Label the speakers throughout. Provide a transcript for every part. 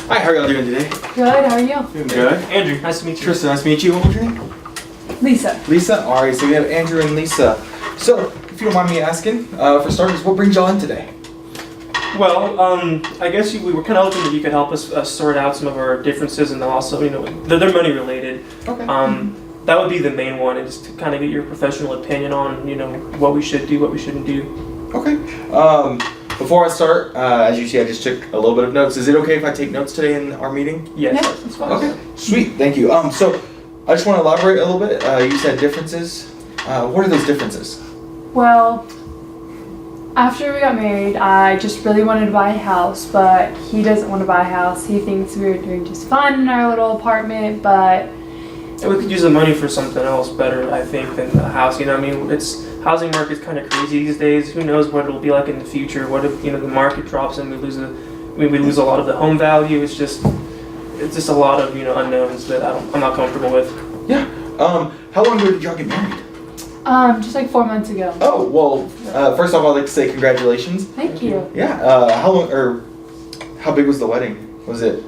Speaker 1: Hi, how are y'all doing today?
Speaker 2: Good, how are you?
Speaker 1: Doing good.
Speaker 3: Andrew, nice to meet you.
Speaker 1: Tristan, nice to meet you. What was your name?
Speaker 2: Lisa.
Speaker 1: Lisa? Alright, so we have Andrew and Lisa. So, if you don't mind me asking, for starters, what brings y'all in today?
Speaker 3: Well, I guess we were kind of hoping that you could help us sort out some of our differences, and also, they're money related.
Speaker 1: Okay.
Speaker 3: That would be the main one, and just to kind of get your professional opinion on, what we should do, what we shouldn't do.
Speaker 1: Okay. Before I start, as you see, I just took a little bit of notes. Is it okay if I take notes today in our meeting?
Speaker 3: Yes,
Speaker 2: Yeah.
Speaker 3: that's fine.
Speaker 1: Okay. Sweet, thank you. So, I just want to elaborate a little bit. You said differences. What are those differences?
Speaker 2: Well, after we got married, I just really wanted to buy a house, but he doesn't want to buy a house. He thinks we were doing just fine in our little apartment, but...
Speaker 3: And we could use the money for something else better, I think, than a house. Housing market's kind of crazy these days. Who knows what it'll be like in the future? What if, the market drops and we lose a lot of the home value? It's just a lot of, unknowns that I'm not comfortable with.
Speaker 1: Yeah. How long ago did y'all get married?
Speaker 2: Just like 4 months ago.
Speaker 1: Oh, well, first off, I'd like to say congratulations.
Speaker 2: Thank you.
Speaker 1: Yeah, how big was the wedding? Was it?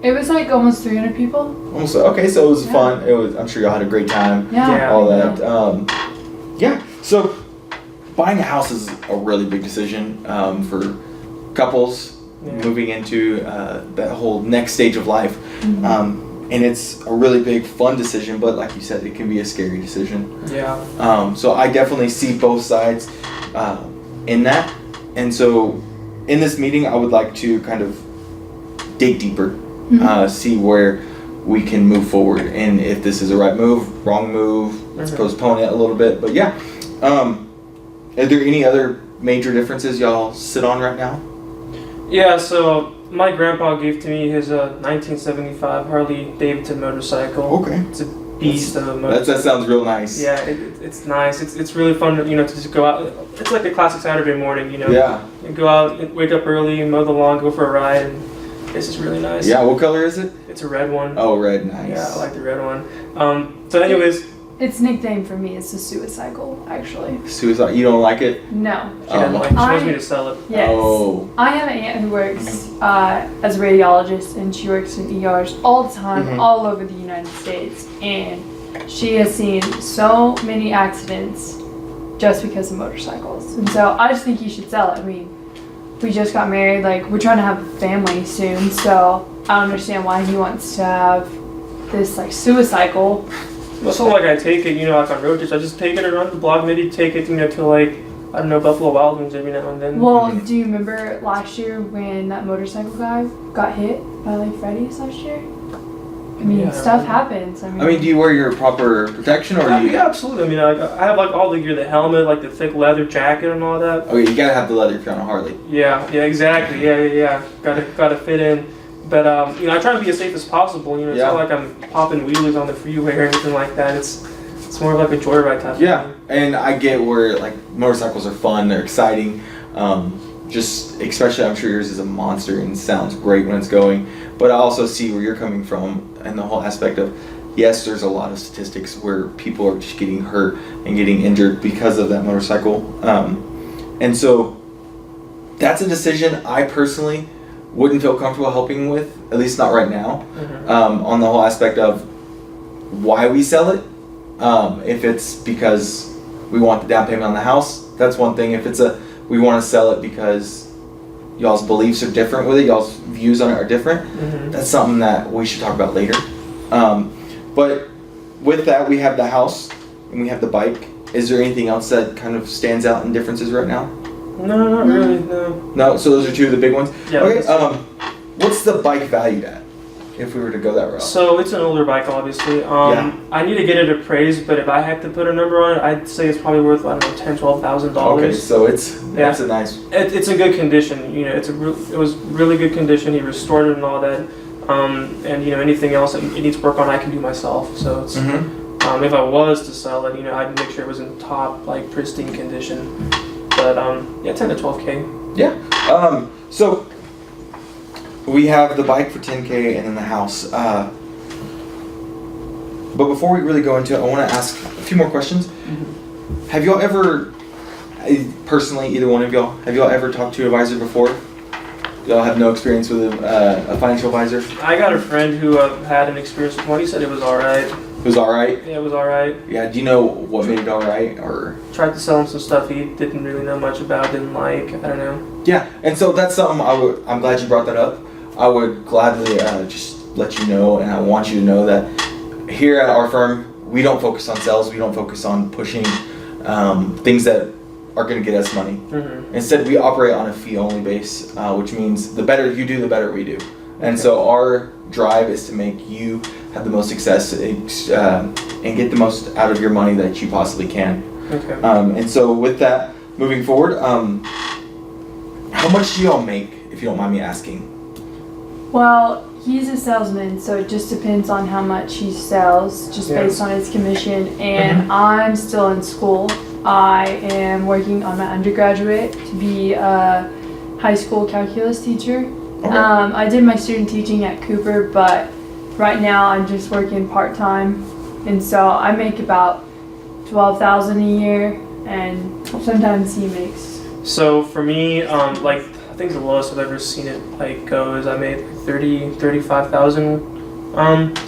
Speaker 2: It was like almost 300 people.
Speaker 1: Almost, okay, so it was
Speaker 2: Yeah.
Speaker 1: fun. I'm sure y'all had a great time.
Speaker 2: Yeah.
Speaker 1: All that. Yeah, so buying a house is a really big decision for couples moving into that whole next stage of life.
Speaker 2: Mm-hmm.
Speaker 1: And it's a really big, fun decision, but like you said, it can be a scary decision.
Speaker 3: Yeah.
Speaker 1: So I definitely see both sides in that. And so in this meeting, I would like to kind of dig deeper, see where we can move forward, and if this is the right move, wrong move, let's postpone it a little bit. But yeah, are there any other major differences y'all sit on right now?
Speaker 3: Yeah, so my grandpa gave to me his 1975 Harley Davidson motorcycle.
Speaker 1: Okay.
Speaker 3: It's a beast of a motorcycle.
Speaker 1: That sounds real nice.
Speaker 3: Yeah, it's nice. It's really fun, to just go out. It's like a classic Saturday morning,
Speaker 1: Yeah.
Speaker 3: You go out, wake up early, mow the lawn, go for a ride, and this is really nice.
Speaker 1: Yeah, what color is it?
Speaker 3: It's a red one.
Speaker 1: Oh, red, nice.
Speaker 3: Yeah, I like the red one. So anyways.
Speaker 2: It's nickname for me. It's the suicycle, actually.
Speaker 1: Suicide, you don't like it?
Speaker 2: No.
Speaker 3: She doesn't like it. She wants me to sell it.
Speaker 2: Yes.
Speaker 1: Oh.
Speaker 2: I have an aunt who works as a radiologist, and she works in ERs all the time, all over the United States. And she has seen so many accidents just because of motorcycles. And so I just think you should sell it. I mean, we just got married. Like, we're trying to have a family soon, so I don't understand why he wants to have this, like, suicycle.
Speaker 3: Well, it's not like I take it, like on road trips. I just take it around the block, maybe take it, to like, I don't know, Buffalo Wild Wings every now and then.
Speaker 2: Well, do you remember last year when that motorcycle guy got hit by like Freddy's last year? I mean,
Speaker 3: Yeah,
Speaker 2: stuff happens. I mean,
Speaker 1: do you wear your proper protection, or do you?
Speaker 3: Yeah, absolutely. I have like all the gear, the helmet, like the thick leather jacket and all that.
Speaker 1: Okay, you gotta have the leather if you're on a Harley.
Speaker 3: Yeah, exactly. Yeah. Gotta fit in. But I try to be as safe as possible. It's not like I'm popping wheelies on the freeway or anything like that. It's more of like a joyride type.
Speaker 1: Yeah,
Speaker 3: of thing.
Speaker 1: and I get where like motorcycles are fun, they're exciting. Just especially, I'm sure yours is a monster and sounds great when it's going. But I also see where you're coming from, and the whole aspect of, yes, there's a lot of statistics where people are just getting hurt and getting injured because of that motorcycle. And so that's a decision I personally wouldn't feel comfortable helping with, at least not right now, on the whole aspect of why we sell it. If it's because we want the down payment on the house, that's one thing. If it's we want to sell it because y'all's beliefs are different with it, y'all's views on it are different, that's something that we should talk about later. But with that, we have the house and we have the bike. Is there anything else that kind of stands out in differences right now?
Speaker 3: No, not really, no.
Speaker 1: No, so those are two of the big ones?
Speaker 3: Yeah.
Speaker 1: Okay, what's the bike valued at, if we were to go that route?
Speaker 3: So it's an older bike, obviously. I need to get it appraised, but if I had to put a number on it, I'd say it's probably worth, I don't know, $10,000-$12,000.
Speaker 1: Okay, so that's a nice...
Speaker 3: It's in good condition, it was really good condition. He restored it and all that. And anything else that it needs work on, I can do myself. So it's, if I was to sell it, I'd make sure it was in top, like, pristine condition. But 10 to 12K.
Speaker 1: Yeah. So we have the bike for 10K and then the house. But before we really go into it, I want to ask a few more questions. Have y'all ever, personally, either one of y'all, have y'all ever talked to an advisor before? Y'all have no experience with a financial advisor?
Speaker 3: I got a friend who had an experience with one. He said it was all right.
Speaker 1: It was all right?
Speaker 3: Yeah, it was all right.
Speaker 1: Yeah, do you know what made it all right? Or
Speaker 3: Tried to sell him some stuff he didn't really know much about, didn't like. I don't know.
Speaker 1: yeah, and so that's something I'm glad you brought that up. I would gladly just let you know, and I want you to know that here at our firm, we don't focus on sales. We don't focus on pushing things that are going to get us money.
Speaker 3: Mm-hmm.
Speaker 1: Instead, we operate on a fee-only base, which means the better you do, the better we do. And so our drive is to make you have the most success and get the most out of your money that you possibly can.
Speaker 3: Okay.
Speaker 1: And so with that, moving forward, how much do y'all make, if you don't mind me asking?
Speaker 2: Well, he's a salesman, so it just depends on how much he sells, just based on his commission. And I'm still in school. I am working on my undergraduate to be a high school calculus teacher.
Speaker 1: Okay.
Speaker 2: I did my student teaching at Cooper, but right now I'm just working part-time, and so I make about $12,000 a year, and sometimes he makes.
Speaker 3: So for me, like I think the lowest I've ever seen it like go is I made like 35,000.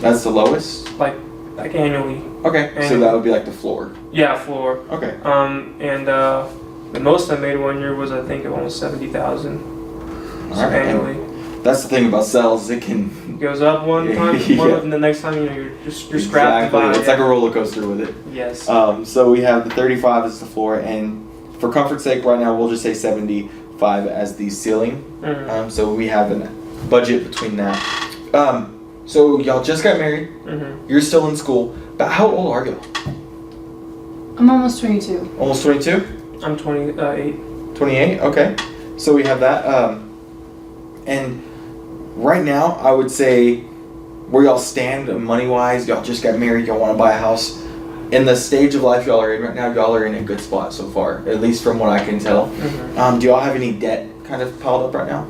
Speaker 1: That's the lowest?
Speaker 3: Like annually.
Speaker 1: Okay, so that would be like the floor.
Speaker 3: Yeah, floor.
Speaker 1: Okay.
Speaker 3: And the most I made one year was I think almost 70,000 annually.
Speaker 1: That's the thing about sales; it can
Speaker 3: Goes up one time, and the next time you're scrapped by.
Speaker 1: It's like a roller coaster with it.
Speaker 3: Yes.
Speaker 1: So we have the 35 as the floor, and for comfort's sake, right now we'll just say 75 as the ceiling.
Speaker 3: Mm-hmm.
Speaker 1: So we have a budget between that. So y'all just got married.
Speaker 3: Mm-hmm.
Speaker 1: You're still in school. But how old are you?
Speaker 2: I'm almost 22.
Speaker 1: Almost 22?
Speaker 3: I'm 28.
Speaker 1: 28? Okay. So we have that. And right now, I would say where y'all stand money-wise, y'all just got married, y'all want to buy a house. In the stage of life y'all are in right now, y'all are in a good spot so far, at least from what I can tell.
Speaker 3: Mm-hmm.
Speaker 1: Do y'all have any debt kind of piled up right now?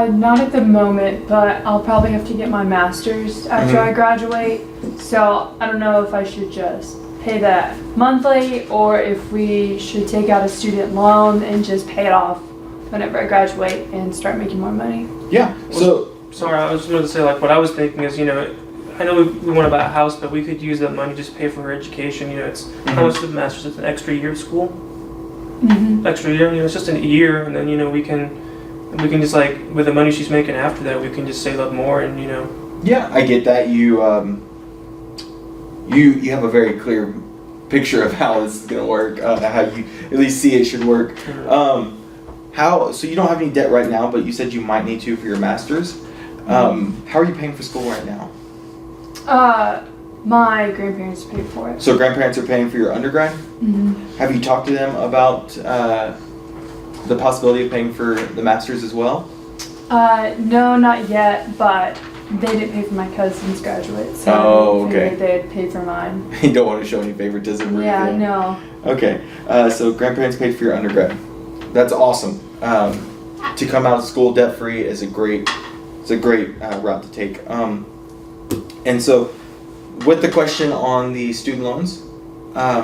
Speaker 2: Not at the moment, but I'll probably have to get my master's after I graduate. So I don't know if I should just pay that monthly or if we should take out a student loan and just pay it off whenever I graduate and start making more money.
Speaker 1: Yeah. So
Speaker 3: sorry, I was just going to say like what I was thinking is, I know we want to buy a house, but we could use that money just to pay for her education. It's how much the master's? It's an extra year of school.
Speaker 2: Mm-hmm.
Speaker 3: Extra year, it's just an year, and then we can just like with the money she's making after that, we can just save up more, and
Speaker 1: Yeah, I get that. You have a very clear picture of how this is gonna work, how you at least see it should work.
Speaker 3: Mm-hmm.
Speaker 1: So you don't have any debt right now, but you said you might need to for your master's. How are you paying for school right now?
Speaker 2: My grandparents paid for it.
Speaker 1: So grandparents are paying for your undergrad?
Speaker 2: Mm-hmm.
Speaker 1: Have you talked to them about the possibility of paying for the master's as well?
Speaker 2: No, not yet, but they didn't pay for my cousin's graduate, so
Speaker 1: Oh, okay.
Speaker 2: I figured they'd pay for mine.
Speaker 1: You don't want to show any favoritism or
Speaker 2: Yeah,
Speaker 1: anything?
Speaker 2: no.
Speaker 1: Okay, so grandparents paid for your undergrad. That's awesome. To come out of school debt free is a great route to take. And so, with the question on the student loans, what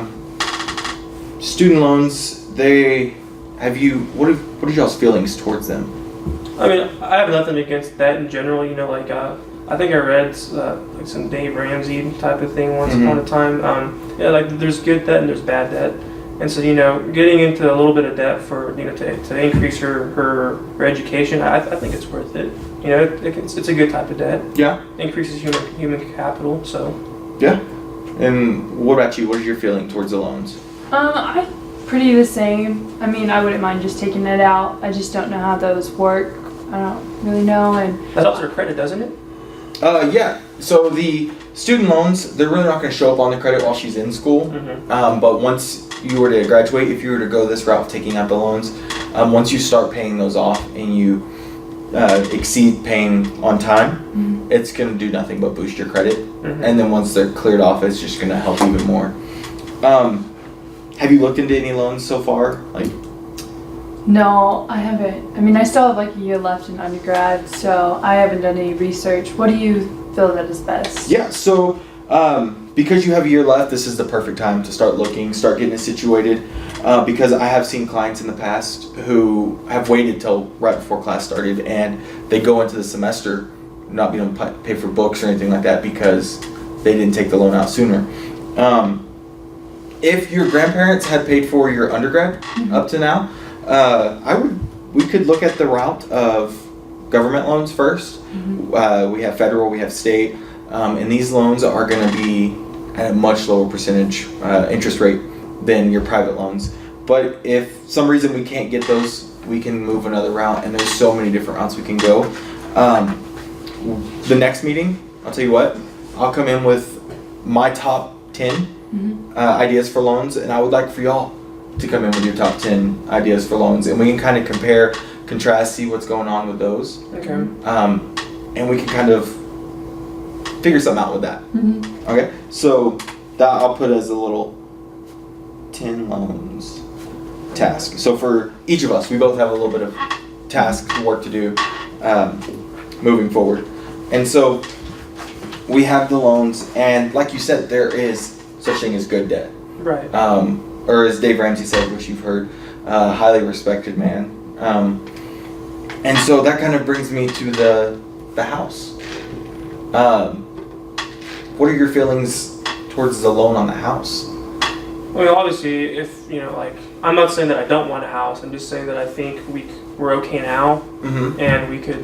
Speaker 1: are y'all's feelings towards them?
Speaker 3: I mean, I have nothing against that in general. I think I read like some Dave Ramsey type of thing once upon a time. Like there's good debt and there's bad debt, and so getting into a little bit of debt for to increase her education, I think it's worth it. It's a good type of debt.
Speaker 1: Yeah.
Speaker 3: Increases human capital. So.
Speaker 1: Yeah. And what about you? What is your feeling towards the loans?
Speaker 2: I pretty the same. I mean, I wouldn't mind just taking it out. I just don't know how those work. I don't really know, and
Speaker 3: that helps her credit, doesn't it?
Speaker 1: Yeah. So the student loans, they're really not going to show up on the credit while she's in school.
Speaker 3: Mm-hmm.
Speaker 1: But once you were to graduate, if you were to go this route of taking out the loans, once you start paying those off and you exceed paying on time, it's going to do nothing but boost your credit.
Speaker 3: Mm-hmm.
Speaker 1: And then once they're cleared off, it's just going to help even more. Have you looked into any loans so far?
Speaker 2: no, I haven't. I mean, I still have like a year left in undergrad, so I haven't done any research. What do you feel that is best?
Speaker 1: Yeah, so because you have a year left, this is the perfect time to start looking, start getting it situated. because I have seen clients in the past who have waited till right before class started, and they go into the semester not being able to pay for books or anything like that because they didn't take the loan out sooner. If your grandparents had paid for your undergrad up to now, we could look at the route of government loans first. We have federal, we have state, and these loans are going to be at a much lower percentage interest rate than your private loans. But if some reason we can't get those, we can move another route, and there's so many different routes we can go. The next meeting, I'll tell you what, I'll come in with my top 10 ideas for loans, and I would like for y'all to come in with your top 10 ideas for loans, and we can kind of compare, contrast, see what's going on with those.
Speaker 3: Okay.
Speaker 1: And we can kind of figure something out with that. Okay, so that I'll put as a little 10 loans task. So for each of us, we both have a little bit of task work to do moving forward. And so we have the loans, and like you said, there is such thing as good debt.
Speaker 3: Right.
Speaker 1: Or as Dave Ramsey said, which you've heard, highly respected man. And so that kind of brings me to the house. What are your feelings towards the loan on the house?
Speaker 3: Well, obviously, if, like, I'm not saying that I don't want a house. I'm just saying that I think we're okay now, and we could,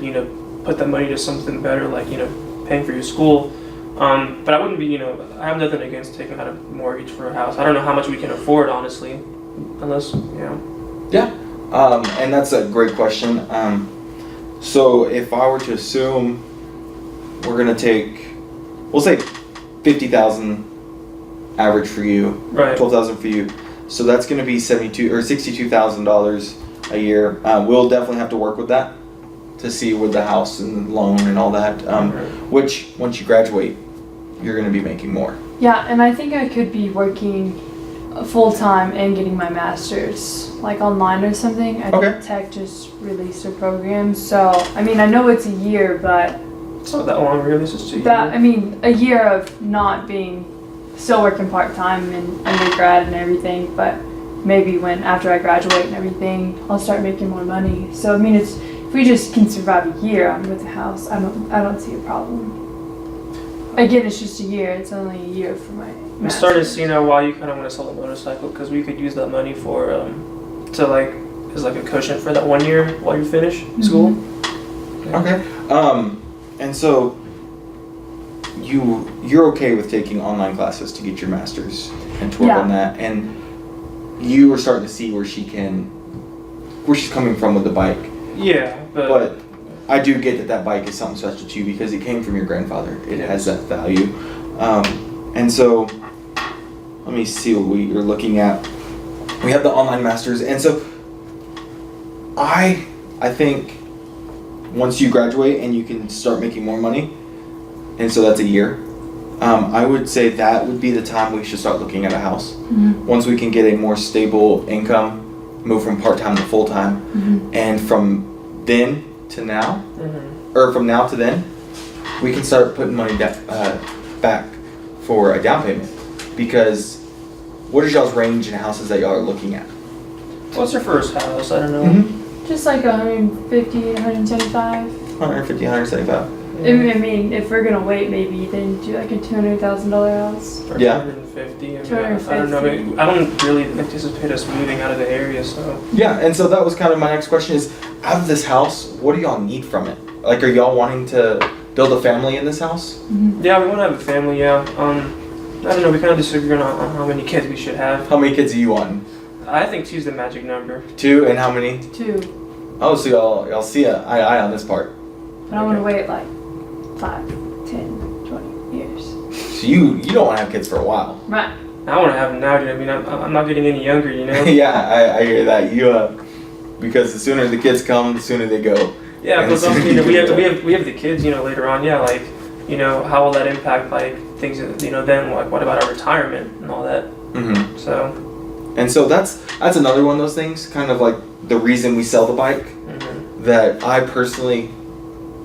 Speaker 3: put that money to something better, like, paying for your school. But I wouldn't be, I have nothing against taking out a mortgage for a house. I don't know how much we can afford, honestly, unless,
Speaker 1: Yeah, and that's a great question. So if I were to assume we're gonna take, we'll say 50,000 average for you,
Speaker 3: right,
Speaker 1: 12,000 for you. So that's gonna be $62,000 a year. We'll definitely have to work with that to see with the house and the loan and all that. Which once you graduate, you're gonna be making more.
Speaker 2: Yeah, and I think I could be working full time and getting my master's, like online or something. I think Tech just released a program, so I mean I know it's a year, but
Speaker 3: it's not that long really. It's just 2 years.
Speaker 2: I mean a year of not being still working part time in undergrad and everything, but maybe after I graduate and everything, I'll start making more money. So I mean if we just can survive a year with the house, I don't see a problem. Again, it's just a year. It's only a year for my master's.
Speaker 3: I'm starting to see now why you kind of want to sell a motorcycle, because we could use that money for to like as like a cushion for that 1 year while you finish school.
Speaker 1: Okay. And so you're okay with taking online classes to get your master's and to work on that, and you are starting to see where she's coming from with the bike.
Speaker 3: Yeah,
Speaker 1: but I do get that bike is something special to you because it came from your grandfather. It has that value. And so let me see what we are looking at. We have the online masters, and so I think once you graduate and you can start making more money, and so that's a year, I would say that would be the time we should start looking at a house. Once we can get a more stable income, move from part-time to full-time, and from then to now, or from now to then, we can start putting money back for a down payment. Because what is y'all's range in houses that y'all are looking at?
Speaker 3: What's your first house? I don't know.
Speaker 2: Just like 150, 175.
Speaker 1: 150, 175.
Speaker 3: Yeah.
Speaker 2: I mean, if we're gonna wait, maybe then do like a $200,000 house.
Speaker 3: Or
Speaker 1: Yeah.
Speaker 3: 250. I mean,
Speaker 2: 250.
Speaker 3: I don't know. I don't really anticipate us moving out of the area, so.
Speaker 1: Yeah, and so that was kind of my next question is, out of this house, what do y'all need from it? Like, are y'all wanting to build a family in this house?
Speaker 3: Yeah, we want to have a family, yeah. I don't know, we kind of disagreed on how many kids we should have.
Speaker 1: How many kids do you want?
Speaker 3: I think 2's the magic number.
Speaker 1: 2, and how many?
Speaker 2: 2.
Speaker 1: Oh, so y'all see eye on this part.
Speaker 2: But I want to wait like 5, 10, 20 years.
Speaker 1: So you don't want to have kids for a while.
Speaker 2: Right.
Speaker 3: I want to have them now, dude. I mean, I'm not getting any younger, you know?
Speaker 1: Yeah, I hear that. Because the sooner the kids come, the sooner they go.
Speaker 3: Yeah, because we have the kids, later on. Yeah, like, how will that impact like things? Then like what about our retirement and all that? So.
Speaker 1: And so that's another one of those things. Kind of like the reason we sell the bike. That I personally,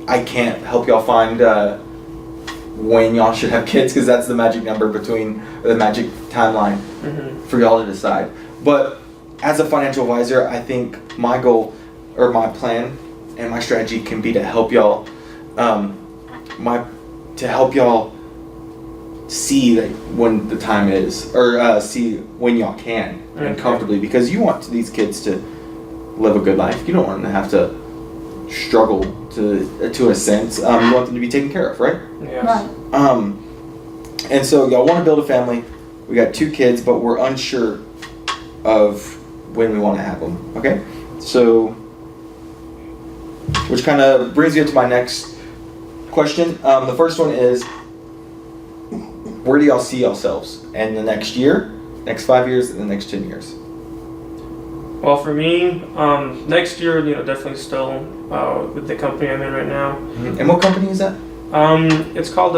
Speaker 1: I can't help y'all find when y'all should have kids, because that's the magic number the magic timeline for y'all to decide. But as a financial advisor, I think my goal or my plan and my strategy can be to help y'all, see that when the time is, or see when y'all can and comfortably, because you want these kids to live a good life. You don't want them to have to struggle to a sense. You want them to be taken care of, right?
Speaker 3: Yes.
Speaker 2: Right.
Speaker 1: And so y'all want to build a family. We got 2 kids, but we're unsure of when we want to have them. Okay, so which kind of brings me to my next question. The first one is, where do y'all see yourselves in the next year, next 5 years, and the next 10 years?
Speaker 3: Well, for me, next year, definitely still with the company I'm in right now.
Speaker 1: And what company is that?
Speaker 3: It's called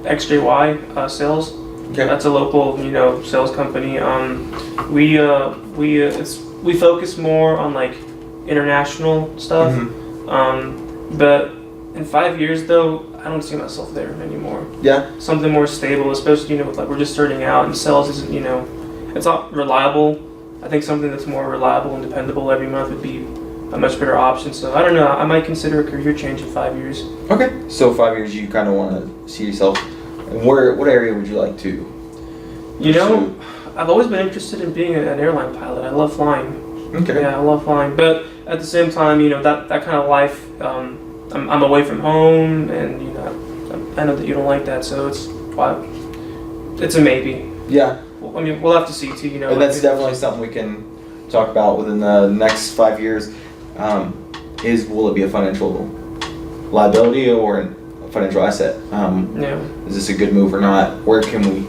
Speaker 3: XJY Sales.
Speaker 1: Okay.
Speaker 3: That's a local, sales company. We focus more on like international stuff. But in 5 years, though, I don't see myself there anymore.
Speaker 1: Yeah.
Speaker 3: Something more stable, especially with like we're just starting out, and sales isn't it's not reliable. I think something that's more reliable and dependable every month would be a much better option. So I don't know. I might consider a career change in 5 years.
Speaker 1: Okay. So 5 years, you kind of want to see yourself. And what area would you like to?
Speaker 3: I've always been interested in being an airline pilot. I love flying.
Speaker 1: Okay.
Speaker 3: Yeah, I love flying. But at the same time, that kind of life, I'm away from home, and I know that you don't like that. So it's a maybe.
Speaker 1: Yeah.
Speaker 3: I mean, we'll have to see too.
Speaker 1: And that's definitely something we can talk about within the next 5 years. Will it be a financial liability or a financial asset? Is this a good move or not? Where can we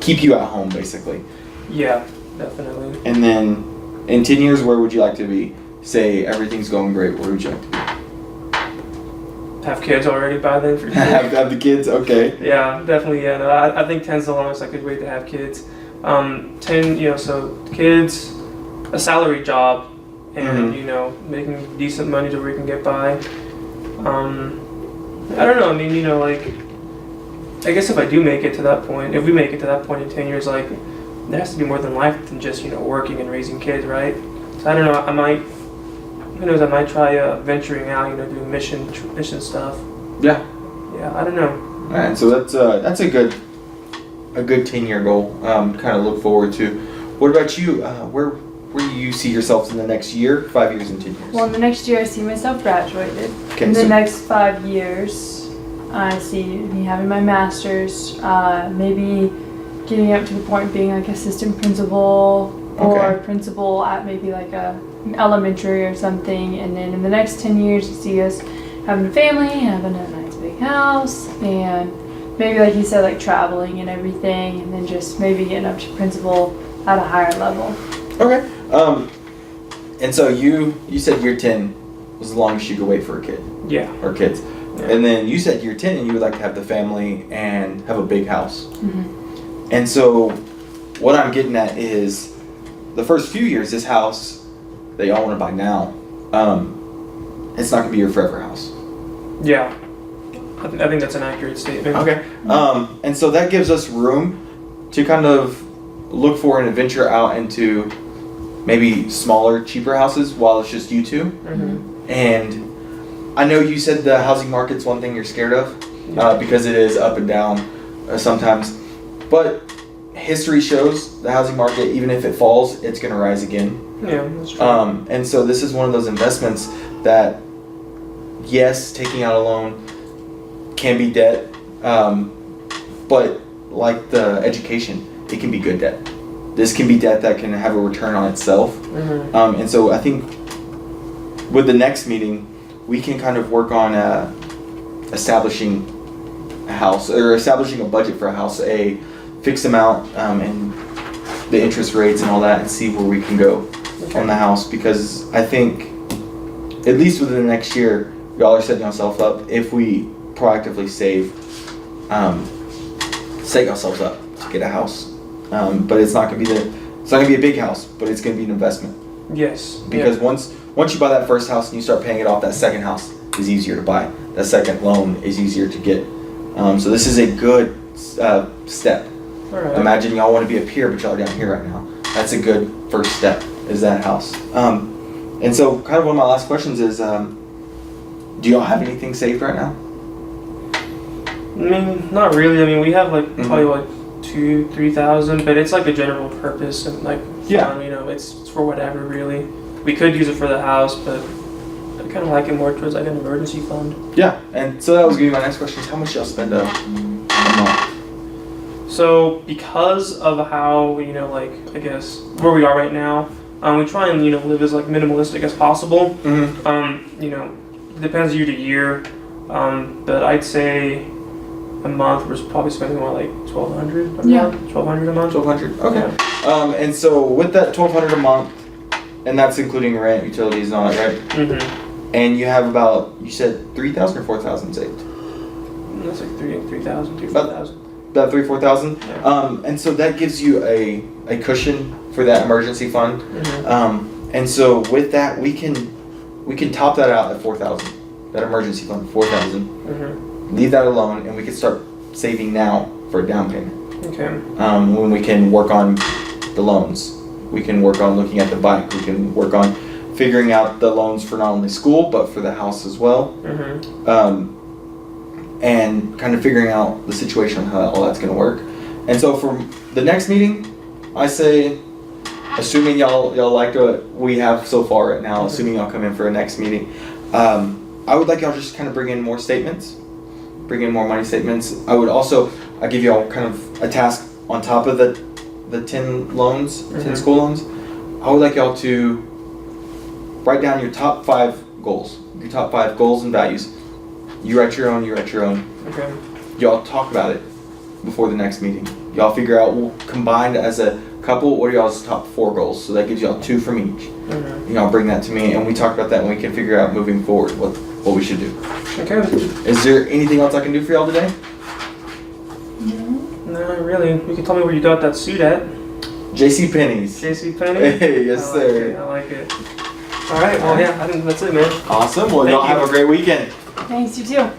Speaker 1: keep you at home, basically?
Speaker 3: Yeah, definitely.
Speaker 1: And then in 10 years, where would you like to be? Say everything's going great, where would you like to be?
Speaker 3: Have kids already by then for sure.
Speaker 1: have the kids? Okay.
Speaker 3: Yeah, definitely. Yeah, no, I think 10's the longest I could wait to have kids. 10, so kids, a salary job, and making decent money to where you can get by. I don't know. I mean, I guess if I do make it to that point, if we make it to that point in 10 years, like, there has to be more than life than just working and raising kids, right? So I don't know. Who knows? I might try venturing out, doing mission stuff.
Speaker 1: Yeah.
Speaker 3: Yeah, I don't know.
Speaker 1: All right, so that's a good 10-year goal. Kind of look forward to. What about you? Where do you see yourself in the next year, 5 years, and 10 years?
Speaker 2: Well, in the next year, I see myself graduated.
Speaker 1: Okay,
Speaker 2: in the next 5 years, I see me having my master's, maybe getting up to the point of being like assistant principal or principal at maybe like a elementary or something. And then in the next 10 years, you see us having a family, having a nice big house, and maybe like you said, like traveling and everything, and then just maybe getting up to principal at a higher level.
Speaker 1: Okay. And so you said year 10 was the longest you could wait for a kid.
Speaker 3: Yeah.
Speaker 1: Or kids.
Speaker 3: Yeah.
Speaker 1: And then you said year 10 and you would like to have the family and have a big house.
Speaker 2: Mm-hmm.
Speaker 1: And so what I'm getting at is the first few years, this house that y'all want to buy now, it's not going to be your forever house.
Speaker 3: Yeah. I think that's an accurate statement.
Speaker 1: Okay. And so that gives us room to kind of look for an adventure out into maybe smaller, cheaper houses while it's just you two.
Speaker 3: Mm-hmm.
Speaker 1: And I know you said the housing market's one thing you're scared of because it is up and down sometimes. But history shows the housing market, even if it falls, it's going to rise again.
Speaker 3: Yeah, that's true.
Speaker 1: And so this is one of those investments that, yes, taking out a loan can be debt, but like the education, it can be good debt. This can be debt that can have a return on itself.
Speaker 3: Mm-hmm.
Speaker 1: And so I think with the next meeting, we can kind of work on establishing a house or establishing a budget for a house, a fixed amount, and the interest rates and all that, and see where we can go on the house. Because I think at least within the next year, y'all are setting yourself up. If we proactively save, set yourselves up to get a house. But it's not gonna be a big house, but it's gonna be an investment.
Speaker 3: Yes.
Speaker 1: Because once you buy that first house and you start paying it off, that second house is easier to buy. That second loan is easier to get. So this is a good step.
Speaker 3: All right.
Speaker 1: Imagine y'all want to be up here, but y'all are down here right now. that's a good first step, is that house. And so kind of one of my last questions is, do y'all have anything saved right now?
Speaker 3: I mean, not really. I mean, we have like probably like 2,000-3,000, but it's like a general purpose and like fun, you know, it's for whatever really. We could use it for the house, but I kind of like it more towards like an emergency fund.
Speaker 1: Yeah, and so that was gonna be my next question: is how much y'all spend a month?
Speaker 3: So because of how, you know, like I guess where we are right now, we try and, you know, live as like minimalistic as possible. You know, it depends year to year, but I'd say a month we're probably spending more like $1,200 a
Speaker 2: Yeah.
Speaker 3: month. $1,200 a month.
Speaker 1: $1,200. Okay.
Speaker 3: Yeah.
Speaker 1: And so with that $1,200 a month, and that's including rent, utilities, and all that, right?
Speaker 3: Mm-hmm.
Speaker 1: And you have about, you said 3,000 or 4,000 saved?
Speaker 3: That's like 3,000, 4,000.
Speaker 1: About 3,000-4,000.
Speaker 3: Yeah.
Speaker 1: And so that gives you a cushion for that emergency fund.
Speaker 3: Mm-hmm.
Speaker 1: And so with that, we can top that out at 4,000. That emergency fund, 4,000.
Speaker 3: Mm-hmm.
Speaker 1: Leave that alone, and we can start saving now for a down payment.
Speaker 3: Okay.
Speaker 1: When we can work on the loans, we can work on looking at the bike. We can work on figuring out the loans for not only school but for the house as well.
Speaker 3: Mm-hmm.
Speaker 1: And kind of figuring out the situation on how all that's going to work. And so for the next meeting, I say, assuming y'all liked what we have so far right now, assuming y'all come in for a next meeting, I would like y'all just kind of bring in more statements, bring in more money statements. I give y'all kind of a task on top of the 10 loans, 10 school loans. I would like y'all to write down your top 5 goals, and values. You write your own.
Speaker 3: Okay.
Speaker 1: Y'all talk about it before the next meeting. Y'all figure out, combined as a couple, what are y'all's top 4 goals? So that gives y'all 2 from each.
Speaker 3: Mm-hmm.
Speaker 1: Y'all bring that to me, and we talk about that, and we can figure out moving forward what we should do.
Speaker 3: Okay.
Speaker 1: Is there anything else I can do for y'all today?
Speaker 3: No, really. You can tell me where you got that suit at.
Speaker 1: JC Penney's.
Speaker 3: JCPenney?
Speaker 1: Hey, yes, sir.
Speaker 3: I like it. All right. Well, yeah. I think that's it, man.
Speaker 1: Awesome. Well,
Speaker 3: Thank
Speaker 1: y'all
Speaker 3: you.
Speaker 1: have a great weekend.
Speaker 2: Thanks, you too.